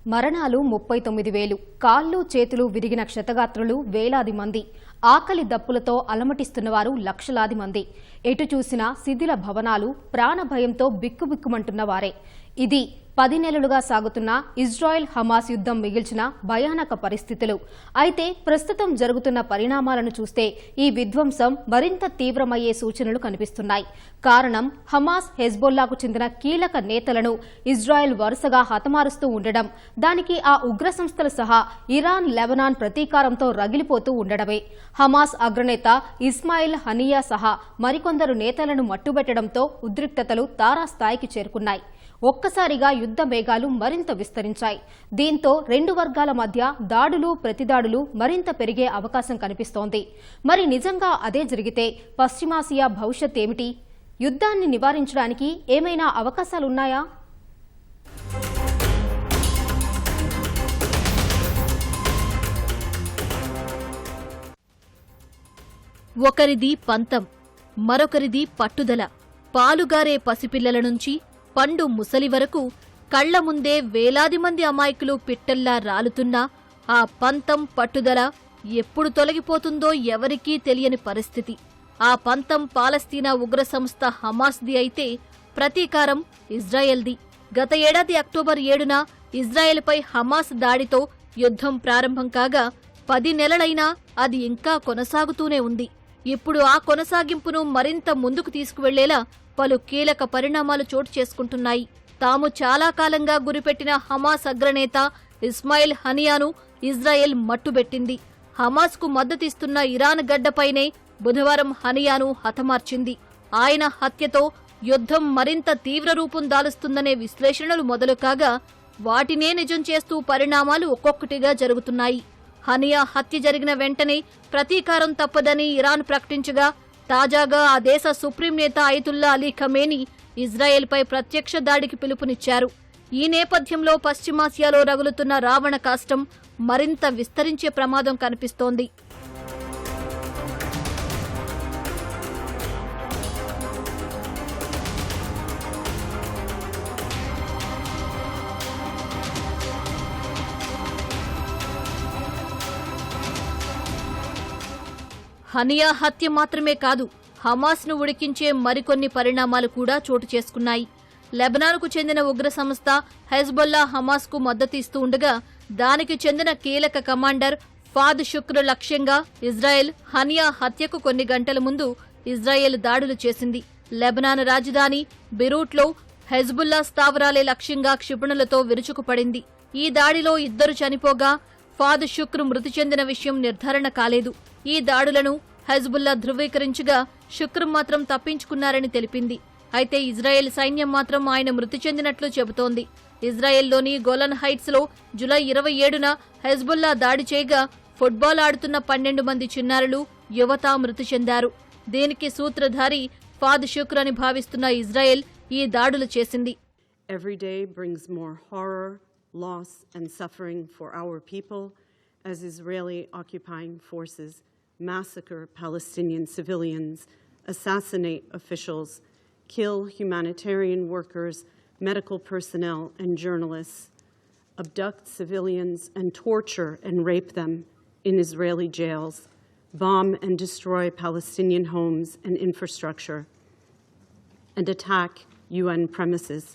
మరణాలు 39,000, కాళ్ళు చేతులు విరిగిన క్షతగాత్రులు వేలాది మంది, ఆకలి దప్పులతో అలమటిస్తున్నవారు లక్షలాది మంది, ఎటు చూసినా శిథిల భవనాలు, ప్రాణభయంతో బిక్కుబిక్కుమంటున్న వారే. ఇది 10 నెలలుగా సాగుతున్న ఇజ్రాయెల్ హమాస్ యుద్ధం మిగిల్చిన భయానక పరిస్థితులు. అయితే ప్రస్తుతం జరుగుతున్న పరిణామాలను చూస్తే ఈ విధ్వంసం మరింత తీవ్రమయ్యే సూచనలు కనిపిస్తున్నాయి. కారణం హమాస్, హెజ్బొల్లాకు చెందిన కీలక నేతలను ఇజ్రాయెల్ వరుసగా హతమారుస్తూ ఉండడం, దానికి ఆ ఉగ్ర సంస్థలు సహా ఇరాన్, లెబనాన్ ప్రతీకారంతో రగిలిపోతూ ఉండడమే. హమాస్ అగ్రనేత ఇస్మాయిల్ హనియా సహా మరికొందరు నేతలను మట్టుబెట్టడంతో ఉద్రిక్తతలు తారాస్థాయికి చేరుకున్నాయి. ఒక్కసారిగా యుద్ధ మేఘాలు మరింత విస్తరించాయి. దీంతో రెండు వర్గాల మధ్య దాడులు, ప్రతిదాడులు మరింత పెరిగే అవకాశం కనిపిస్తోంది. మరి నిజంగా అదే జరిగితే పశ్చిమాసియా భవిష్యత్ ఏమిటి? యుద్ధాన్ని నివారించడానికి ఏమైనా అవకాశాలున్నాయా? ఒకరిది పంతం, మరొకరిది పట్టుదల. పాలుగారే పసిపిల్లల నుంచి పండు ముసలి వరకు కళ్ల ముందే వేలాది మంది అమాయకులు పిట్టల్లా రాలుతున్నా ఆ పంతం, పట్టుదల ఎప్పుడు తొలగిపోతుందో ఎవరికీ తెలియని పరిస్థితి. ఆ పంతం పాలస్తీనా ఉగ్ర సంస్థ హమాస్ది అయితే ప్రతీకారం ఇజ్రాయెల్ది. గత ఏడాది అక్టోబర్ 7న ఇజ్రాయెల్పై హమాస్ దాడితో యుద్ధం ప్రారంభం కాగా 10 నెలలైనా అది ఇంకా కొనసాగుతూనే ఉంది. ఇప్పుడు ఆ కొనసాగింపును మరింత ముందుకు తీసుకువెళ్లేలా పలు కీలక పరిణామాలు చోటు చేసుకుంటున్నాయి. తాము చాలా కాలంగా గురిపెట్టిన హమాస్ అగ్రనేత ఇస్మాయిల్ హనియాను ఇజ్రాయెల్ మట్టుబెట్టింది. హమాస్కు మద్దతిస్తున్న ఇరాన్ గడ్డపైనే బుధవారం హనియాను హతమార్చింది. ఆయన హత్యతో యుద్ధం మరింత తీవ్ర రూపం దాలుస్తుందనే విశ్లేషణలు మొదలు కాగా వాటినే నిజం చేస్తూ పరిణామాలు ఒక్కొక్కటిగా జరుగుతున్నాయి. హనియా హత్య జరిగిన వెంటనే ప్రతీకారం తప్పదని ఇరాన్ ప్రకటించగా తాజాగా ఆ దేశ సుప్రీం నేత అయతుల్లా అలీ ఖమేనీ ఇజ్రాయెల్పై ప్రత్యక్ష దాడికి పిలుపునిచ్చారు. ఈ నేపథ్యంలో పశ్చిమాసియాలో రగులుతున్న రావణ కాష్టం మరింత విస్తరించే ప్రమాదం కనిపిస్తోంది. హనియా హత్య మాత్రమే కాదు, హమాస్ను ఉడికించే మరికొన్ని పరిణామాలు కూడా చోటు చేసుకున్నాయి. లెబనాన్కు చెందిన ఉగ్ర సంస్థ హెజ్బొల్లా హమాస్కు మద్దతు ఇస్తూ ఉండగా దానికి చెందిన కీలక కమాండర్ ఫాద్ షుక్ర్ లక్ష్యంగా ఇజ్రాయెల్ హనియా హత్యకు కొన్ని గంటల ముందు ఇజ్రాయెల్ దాడులు చేసింది. లెబనాన్ రాజధాని బెరూట్లో హెజ్బుల్లా స్థావరాలే లక్ష్యంగా క్షిపణులతో విరుచుకుపడింది. ఈ దాడిలో 2 చనిపోగా ఫాద్ షుక్ర్ మృతి చెందిన విషయం నిర్ధారణ కాలేదు. ఈ దాడులను హెజ్బుల్లా ధృవీకరించగా షుక్ర్ మాత్రం తప్పించుకున్నారని తెలిపింది. అయితే ఇజ్రాయెల్ సైన్యం మాత్రం ఆయన మృతి చెందినట్లు చెబుతోంది. ఇజ్రాయెల్లోని గోలన్ హైట్స్లో జూలై 27న హెజ్బుల్లా దాడి చేయగా ఫుట్బాల్ ఆడుతున్న 12 మంది చిన్నారులు, యువత మృతి చెందారు. దీనికి సూత్రధారి ఫాద్ షుక్ర్ అని భావిస్తున్న ఇజ్రాయెల్ ఈ దాడులు చేసింది. Every day brings more horror, loss and suffering for our people as Israeli occupying forces massacre Palestinian civilians, assassinate officials, kill humanitarian workers, medical personnel and journalists, abduct civilians and torture and rape them in Israeli jails, bomb and destroy Palestinian homes and infrastructure, and attack UN premises,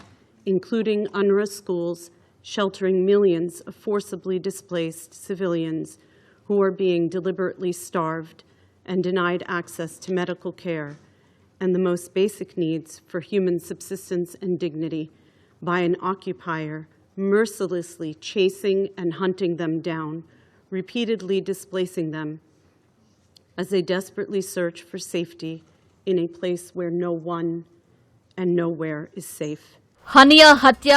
including UNRWA schools, sheltering millions of forcibly displaced civilians who are being deliberately starved and denied access to medical care and the most basic needs for human subsistence and dignity by an occupier mercilessly chasing and hunting them down, repeatedly displacing them as they desperately search for safety in a place where no one and nowhere is safe. Hania హత్య,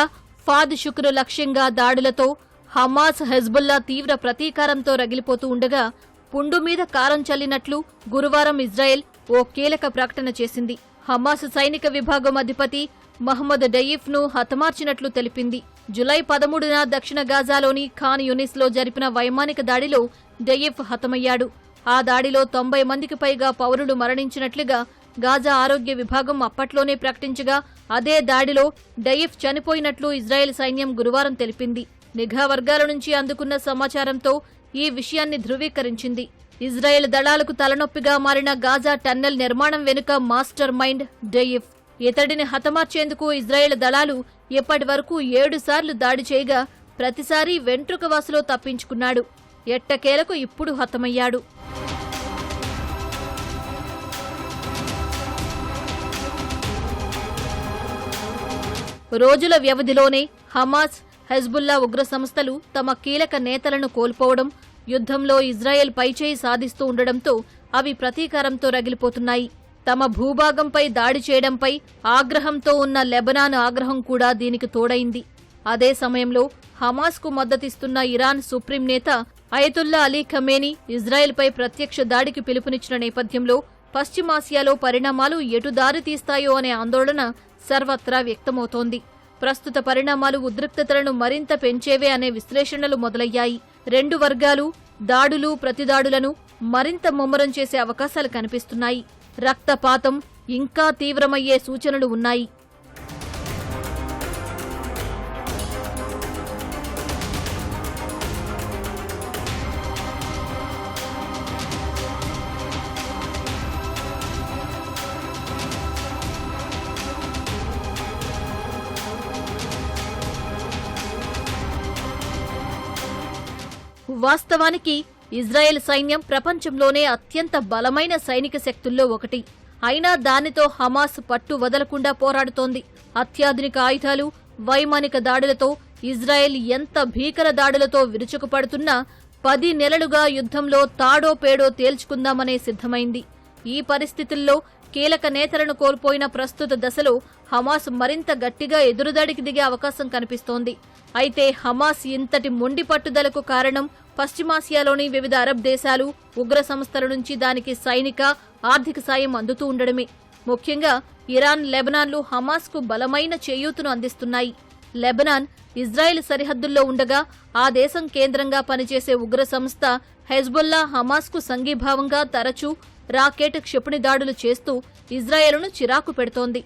Fahd Shukr లక్ష్యంగా దాడులతో Hamas, Hezbollah తీవ్ర ప్రతీకారంతో రగిలిపోతూ ఉండగా పుండు మీద కారం చల్లినట్లు గురువారం Israel ఓ కీలక ప్రకటన చేసింది. హమాస్ సైనిక విభాగం అధిపతి మహ్మద్ డయీఫ్ను హతమార్చినట్లు తెలిపింది. జూలై 13న దక్షిణ గాజాలోని ఖాన్ యూనిస్లో జరిపిన వైమానిక దాడిలో డయీఫ్ హతమయ్యాడు. ఆ దాడిలో 90 మందికి పైగా పౌరులు మరణించినట్లుగా గాజా ఆరోగ్య విభాగం అప్పట్లోనే ప్రకటించగా అదే దాడిలో డయీఫ్ చనిపోయినట్లు ఇజ్రాయెల్ సైన్యం గురువారం తెలిపింది. నిఘా వర్గాల నుంచి అందుకున్న సమాచారంతో ఈ విషయాన్ని ధృవీకరించింది. ఇజ్రాయెల్ దళాలకు తలనొప్పిగా మారిన గాజా టన్నెల్ నిర్మాణం వెనుక మాస్టర్ మైండ్ డెయిఫ్. ఇతడిని హతమార్చేందుకు ఇజ్రాయెల్ దళాలు ఇప్పటి వరకు 7 సార్లు దాడి చేయగా ప్రతిసారీ వెంట్రుకవాసులో తప్పించుకున్నాడు. ఎట్టకేలకు ఇప్పుడు హతమయ్యాడు. రోజుల వ్యవధిలోనే హమాస్, హెజ్బుల్లా ఉగ్ర సంస్థలు తమ కీలక నేతలను కోల్పోవడం, యుద్ధంలో ఇజ్రాయెల్ పైచేయి సాధిస్తూ ఉండడంతో అవి ప్రతీకారంతో రగిలిపోతున్నాయి. తమ భూభాగంపై దాడి చేయడంపై ఆగ్రహంతో ఉన్న లెబనాన్ ఆగ్రహం కూడా దీనికి తోడైంది. అదే సమయంలో హమాస్కు మద్దతిస్తున్న ఇరాన్ సుప్రీం నేత అయతుల్లా అలీ ఖమేనీ ఇజ్రాయెల్పై ప్రత్యక్ష దాడికి పిలుపునిచ్చిన నేపథ్యంలో పశ్చిమాసియాలో పరిణామాలు ఎటు దారి తీస్తాయో అనే ఆందోళన సర్వత్రా వ్యక్తమవుతోంది. ప్రస్తుత పరిణామాలు ఉద్రిక్తతలను మరింత పెంచేవే అనే విశ్లేషణలు మొదలయ్యాయి. 2 వర్గాలు దాడులు, ప్రతిదాడులను మరింత ముమ్మరం చేసే అవకాశాలు కనిపిస్తున్నాయి. రక్తపాతం ఇంకా తీవ్రమయ్యే సూచనలు ఉన్నాయి. వాస్తవానికి ఇజ్రాయెల్ సైన్యం ప్రపంచంలోనే అత్యంత బలమైన సైనిక శక్తుల్లో ఒకటి. అయినా దానితో హమాస్ పట్టు వదలకుండా పోరాడుతోంది. అత్యాధునిక ఆయుధాలు, వైమానిక దాడులతో ఇజ్రాయెల్ ఎంత భీకర దాడులతో విరుచుకుపడుతున్నా 10 నెలలుగా యుద్ధంలో తాడో పేడో తేల్చుకుందామనే సిద్ధమైంది. ఈ పరిస్థితుల్లో కీలక నేతలను కోల్పోయిన ప్రస్తుత దశలో హమాస్ మరింత గట్టిగా ఎదురుదాడికి దిగే అవకాశం కనిపిస్తోంది. అయితే హమాస్ ఇంతటి మొండి పట్టుదలకు కారణం పశ్చిమాసియాలోని వివిధ అరబ్ దేశాలు, ఉగ్ర సంస్థల నుంచి దానికి సైనిక, ఆర్థిక సాయం అందుతూ ఉండడమే. ముఖ్యంగా ఇరాన్, లెబనాన్లు హమాస్కు బలమైన చేయూతను అందిస్తున్నాయి. లెబనాన్ ఇజ్రాయెల్ సరిహద్దుల్లో ఉండగా ఆ దేశం కేంద్రంగా పనిచేసే ఉగ్ర సంస్థ హెజ్బుల్లా హమాస్కు సంఘీభావంగా తరచూ రాకెట్, క్షిపణి దాడులు చేస్తూ ఇజ్రాయెల్ను చిరాకు పెడుతోంది.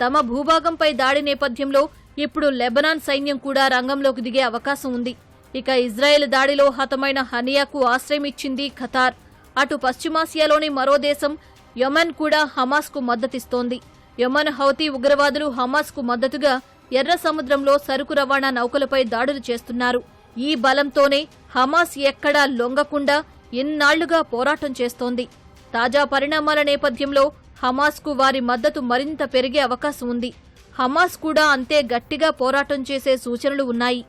తమ భూభాగంపై దాడి నేపథ్యంలో ఇప్పుడు లెబనాన్ సైన్యం కూడా రంగంలోకి దిగే అవకాశం ఉంది. ఇక ఇజ్రాయెల్ దాడిలో హతమైన హనియాకు ఆశ్రయం ఇచ్చింది ఖతార్. అటు పశ్చిమాసియాలోని మరో దేశం యెమెన్ కూడా హమాస్కు మద్దతిస్తోంది. యెమెన్ హౌతీ ఉగ్రవాదులు హమాస్కు మద్దతుగా ఎర్ర సముద్రంలో సరుకు రవాణా నౌకలపై దాడులు చేస్తున్నారు. ఈ బలంతోనే హమాస్ ఎక్కడా లొంగకుండా ఇన్నాళ్లుగా పోరాటం చేస్తోంది. తాజా పరిణామాల నేపథ్యంలో హమాస్కు వారి మద్దతు మరింత పెరిగే అవకాశం ఉంది. హమాస్ కూడా అంతే గట్టిగా పోరాటం చేసే సూచనలు ఉన్నాయి.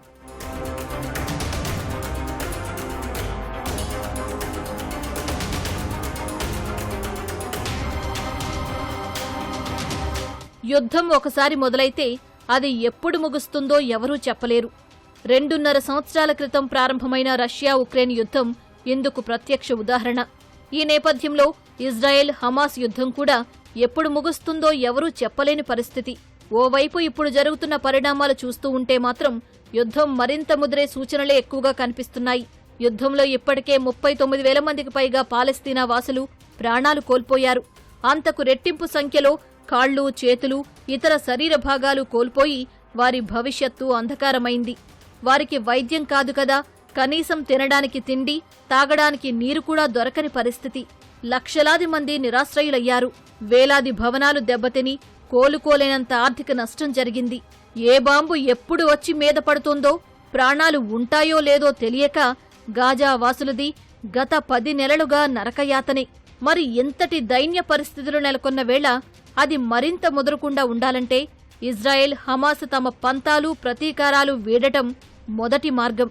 యుద్ధం ఒకసారి మొదలైతే అది ఎప్పుడు ముగుస్తుందో ఎవరూ చెప్పలేరు. 2.5 సంవత్సరాల క్రితం ప్రారంభమైన రష్యా ఉక్రెయిన్ యుద్ధం ఇందుకు ప్రత్యక్ష ఉదాహరణ. ఈ నేపథ్యంలో ఇజ్రాయెల్ హమాస్ యుద్ధం కూడా ఎప్పుడు ముగుస్తుందో ఎవరూ చెప్పలేని పరిస్థితి. ఓవైపు ఇప్పుడు జరుగుతున్న పరిణామాలు చూస్తూ ఉంటే మాత్రం యుద్ధం మరింత ముదిరే సూచనలే ఎక్కువగా కనిపిస్తున్నాయి. యుద్ధంలో ఇప్పటికే 39,000 మందికి పైగా పాలస్తీనా వాసులు ప్రాణాలు కోల్పోయారు. అంతకు రెట్టింపు సంఖ్యలో కాళ్లు, చేతులు, ఇతర శరీర భాగాలు కోల్పోయి వారి భవిష్యత్తు అంధకారమైంది. వారికి వైద్యం కాదు కదా, కనీసం తినడానికి తిండి, తాగడానికి నీరు కూడా దొరకని పరిస్థితి. లక్షలాది మంది నిరాశ్రయులయ్యారు. వేలాది భవనాలు దెబ్బతిని కోలుకోలేనంత ఆర్థిక నష్టం జరిగింది. ఏ బాంబు ఎప్పుడు వచ్చి మీద పడుతుందో, ప్రాణాలు ఉంటాయో లేదో తెలియక గాజా వాసులది గత 10 నెలలుగా నరకయాతనే. మరి ఇంతటి దైన్య పరిస్థితులు నెలకొన్న వేళ అది మరింత ముదరకుండా ఉండాలంటే ఇజ్రాయెల్, హమాస్ తమ పంతాలు, ప్రతీకారాలు వీడటం మొదటి మార్గం.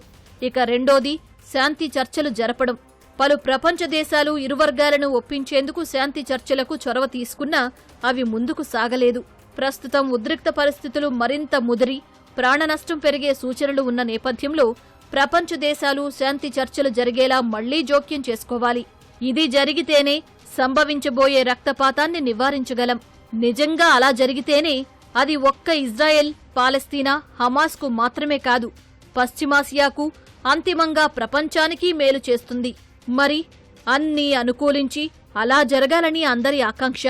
ఇక రెండోది శాంతి చర్చలు జరపడం. పలు ప్రపంచ దేశాలు ఇరు వర్గాలను ఒప్పించేందుకు శాంతి చర్చలకు చొరవ తీసుకున్నా అవి ముందుకు సాగలేదు. ప్రస్తుతం ఉద్రిక్త పరిస్థితులు మరింత ముదిరి ప్రాణనష్టం పెరిగే సూచనలు ఉన్న నేపథ్యంలో ప్రపంచ దేశాలు శాంతి చర్చలు జరిగేలా మళ్లీ జోక్యం చేసుకోవాలి. ఇది జరిగితేనే సంభవించబోయే రక్తపాతాన్ని నివారించగలం. నిజంగా అలా జరిగితేనే అది ఒక్క ఇజ్రాయెల్, పాలస్తీనా, హమాస్కు మాత్రమే కాదు, పశ్చిమాసియాకు, అంతిమంగా ప్రపంచానికి మేలు చేస్తుంది. మరి అన్నీ అనుకూలించి అలా జరగాలని అందరి ఆకాంక్ష.